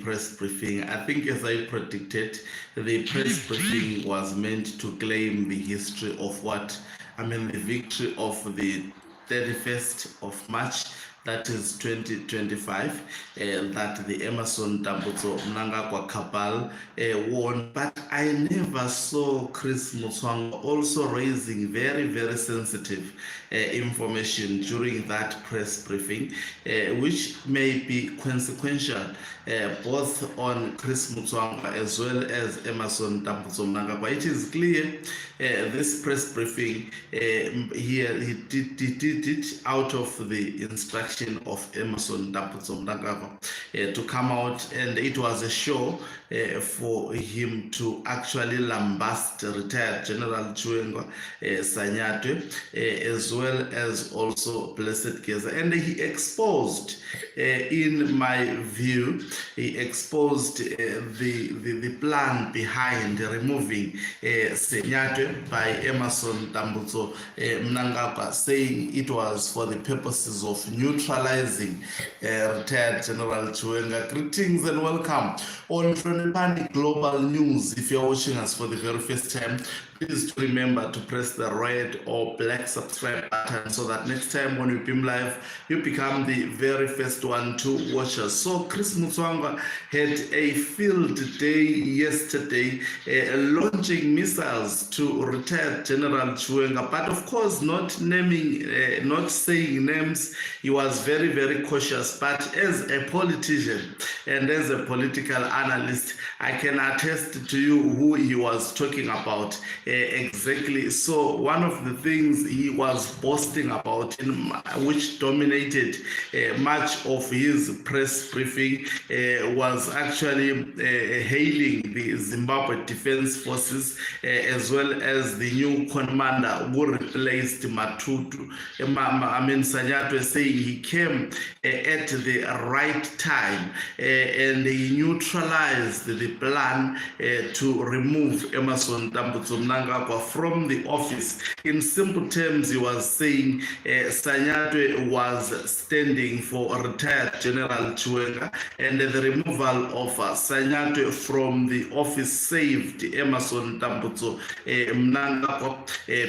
press briefing. I think, as I predicted, the press briefing was meant to claim the history of the victory of the 31st of March, that is 2025, that the Emerson Tambutso Mnangagwa cabal won. But I never saw Chris Mutsvangwa also raising very, very sensitive information during that press briefing, which may be consequential both on Chris Mutsvangwa as well as Emerson Tambutso Mnangagwa. It is clear this press briefing here, he did it out of the instruction of Emerson Tambutso Mnangagwa to come out, and it was a show for him to actually lambast retired General Chiwenga, Sanyatwe, as well as also Blessed Geza. And he exposed, in my view, he exposed the plan behind removing Sanyatwe by Emerson Tambutso Mnangagwa, saying it was for the purposes of neutralizing retired General Chiwenga. Greetings and welcome on Tronipani Global News. If you're watching us for the very first time, please remember to press the red or black subscribe button so that next time when we beam live, you become the very first one to watch us. So Chris Mutsvangwa had a field day yesterday, launching missiles to retired General Chiwenga, but of course not naming, not saying names. He was very, very cautious. But as a politician and as a political analyst, I can attest to you who he was talking about. Exactly. So one of the things he was boasting about, which dominated much of his press briefing, was actually hailing the Zimbabwe Defense Forces as well as the new commander who replaced Matutu. Sanyatwe, saying he came at the right time and he neutralized the plan to remove Emerson Tambutso Mnangagwa from the office. In simple terms, he was saying Sanyatwe was standing for retired General Chiwenga, and the removal of Sanyatwe from the office saved Emerson Tambutso Mnangagwa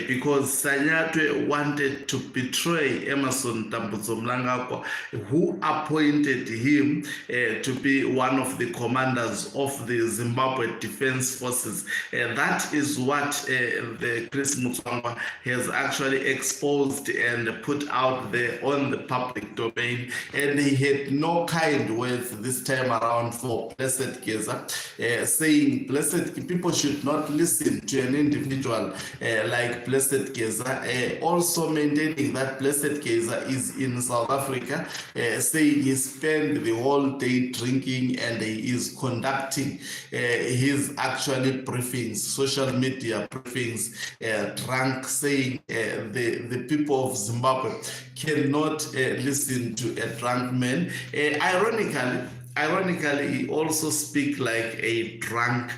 because Sanyatwe wanted to betray Emerson Tambutso Mnangagwa, who appointed him to be one of the commanders of the Zimbabwe Defense Forces. That is what the Chris Mutsvangwa has actually exposed and put out there on the public domain, and he had no kind words this time around for Blessed Geza, saying people should not listen to an individual like Blessed Geza, also maintaining that Blessed Geza is in South Africa, saying he spent the whole day drinking and he is conducting his actually briefings, social media briefings, drunk, saying the people of Zimbabwe cannot listen to a drunk man. Ironically, he also speaks like a drunk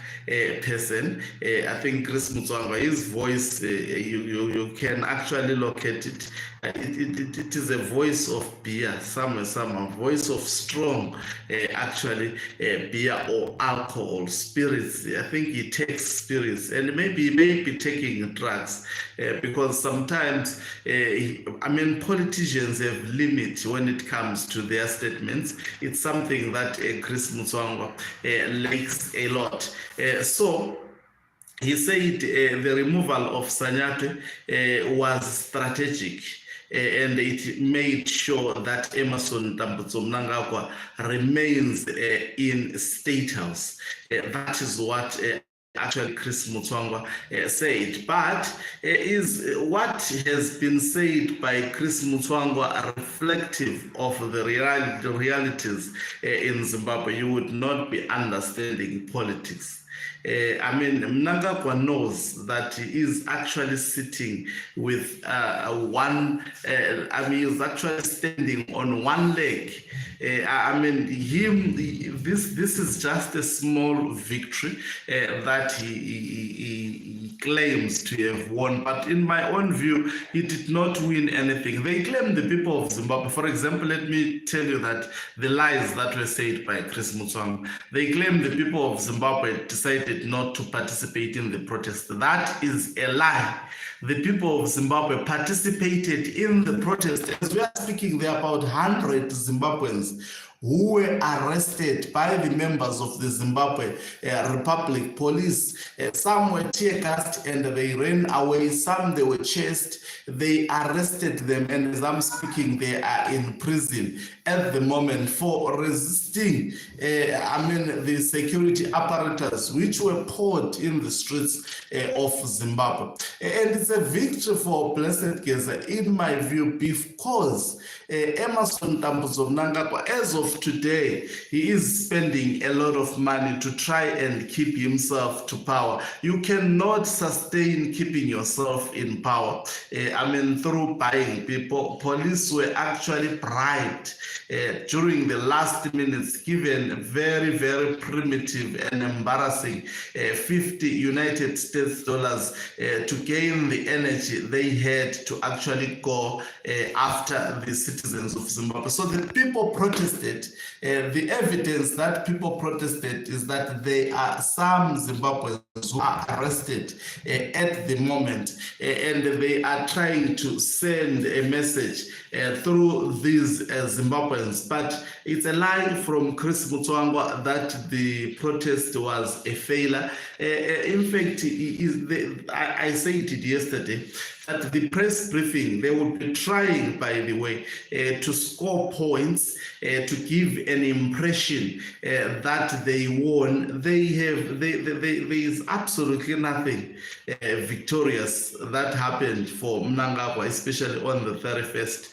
person. I think Chris Mutsvangwa, his voice, you can actually locate it. It is a voice of beer, some voice of strong, beer or alcohol, spirits. I think he takes spirits, and maybe he may be taking drugs, because sometimes, politicians have limits when it comes to their statements. It's something that Chris Mutsvangwa likes a lot. So he said the removal of Sanyatwe was strategic, and it made sure that Emerson Tambutso Mnangagwa remains in State House. That is what actually Chris Mutsvangwa said. But is what has been said by Chris Mutsvangwa reflective of the realities in Zimbabwe? You would not be understanding politics. Mnangagwa knows that he is actually sitting with he's actually standing on one leg. This is just a small victory that he claims to have won. But in my own view, he did not win anything. They claim the people of Zimbabwe. For example, let me tell you that the lies that were said by Chris Mutsvangwa. They claim the people of Zimbabwe decided not to participate in the protest. That is a lie. The people of Zimbabwe participated in the protest. As we are speaking, there are about 100 Zimbabweans who were arrested by the members of the Zimbabwe Republic Police. Some were tear gassed and they ran away. Some they were chased. They arrested them, and as I'm speaking, they are in prison at the moment for resisting the security apparatus which were poured in the streets of Zimbabwe. And it's a victory for Blessed Geza, in my view, because Emmerson Mnangagwa, as of today, he is spending a lot of money to try and keep himself to power. You cannot sustain keeping yourself in power through buying people. Police were actually bribed during the last minutes, given very, very primitive and embarrassing 50 United States dollars to gain the energy they had to actually go after the citizens of Zimbabwe. So the people protested. The evidence that people protested is that there are some Zimbabweans who are arrested at the moment, and they are trying to send a message through these Zimbabweans. But it's a lie from Chris Mutsvangwa that the protest was a failure. In fact, I said it yesterday, at the press briefing, they will be trying, by the way, to score points, to give an impression that they won. There is absolutely nothing victorious that happened for Mnangagwa, especially on the 31st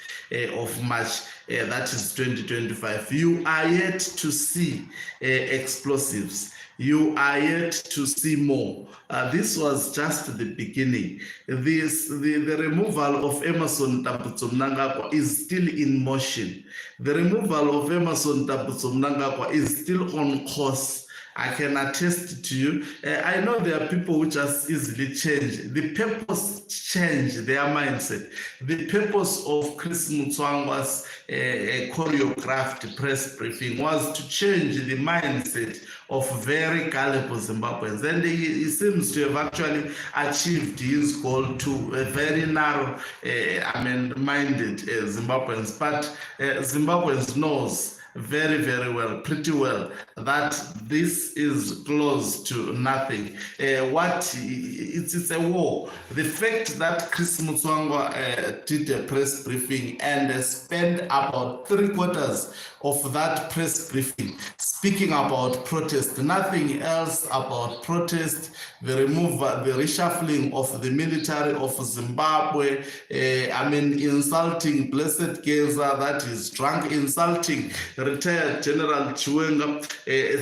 of March. That is 2025. You are yet to see explosives. You are yet to see more. This was just the beginning. The removal of Emmerson Mnangagwa is still in motion. The removal of Emmerson Mnangagwa is still on course. I can attest to you. I know there are people who just easily change. The purpose change their mindset. The purpose of Chris Mutsvangwa's choreographed press briefing was to change the mindset of very gullible Zimbabweans. And he seems to have actually achieved his goal to a very narrow, minded Zimbabweans. But Zimbabweans knows very, very well, pretty well, that this is close to nothing. It's a war. The fact that Chris Mutsvangwa did a press briefing and spent about 3/4 of that press briefing speaking about protest, nothing else about protest, the removal, the reshuffling of the military of Zimbabwe, insulting Blessed Geza, that is drunk, insulting retired General Chiwenga,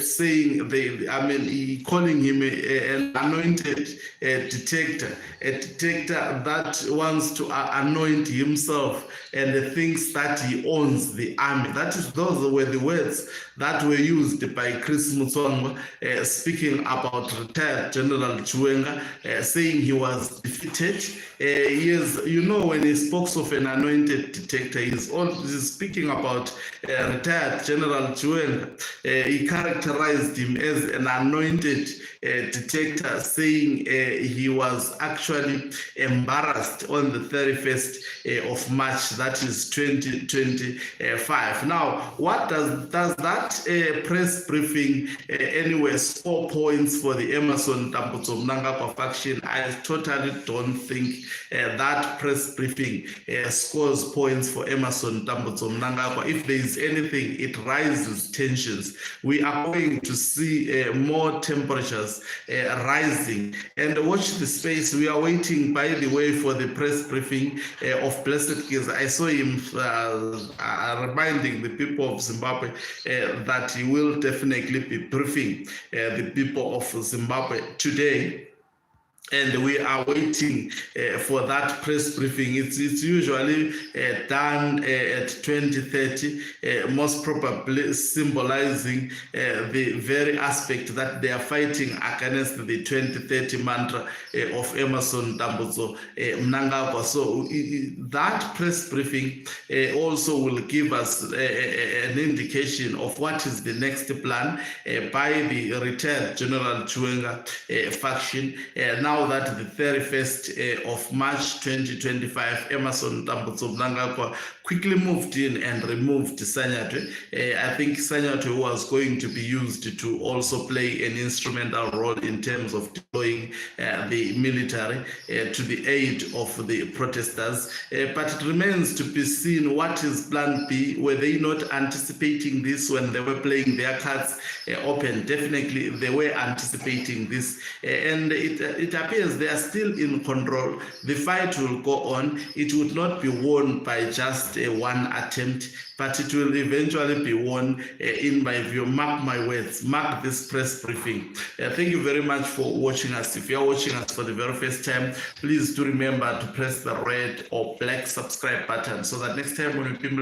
saying calling him an anointed detector, a detector that wants to anoint himself and thinks that he owns the army. Those were the words that were used by Chris Mutsvangwa, speaking about retired General Chiwenga, saying he was defeated. When he spoke of an anointed detector, he's speaking about retired General Chiwenga. He characterized him as an anointed detector, saying he was actually embarrassed on the 31st of March, that is 2025. Now, what does that press briefing anyway score points for the Emmerson Mnangagwa faction? I totally don't think that press briefing scores points for Emmerson Mnangagwa. If there is anything, it rises tensions. We are going to see more temperatures rising. And watch the space. We are waiting, by the way, for the press briefing of Blessed Geza. I saw him reminding the people of Zimbabwe that he will definitely be briefing the people of Zimbabwe today. And we are waiting for that press briefing. It's usually done at 2030, most probably symbolizing the very aspect that they are fighting against the 2030 mantra of Emerson Dambudzo Mnangagwa. So that press briefing also will give us an indication of what is the next plan by the retired General Chiwenga faction. Now that the 31st of March 2025, Emerson Dambudzo Mnangagwa quickly moved in and removed Sanyatwe. I think Sanyatwe was going to be used to also play an instrumental role in terms of deploying the military to the aid of the protesters. But it remains to be seen what is plan B. Were they not anticipating this when they were playing their cards open? Definitely they were anticipating this, and it appears they are still in control. The fight will go on. It would not be won by just one attempt, but it will eventually be won, in my view. Mark my words, mark this press briefing. Thank you very much for watching us. If you are watching us for the very first time, please do remember to press the red or black subscribe button so that next time when we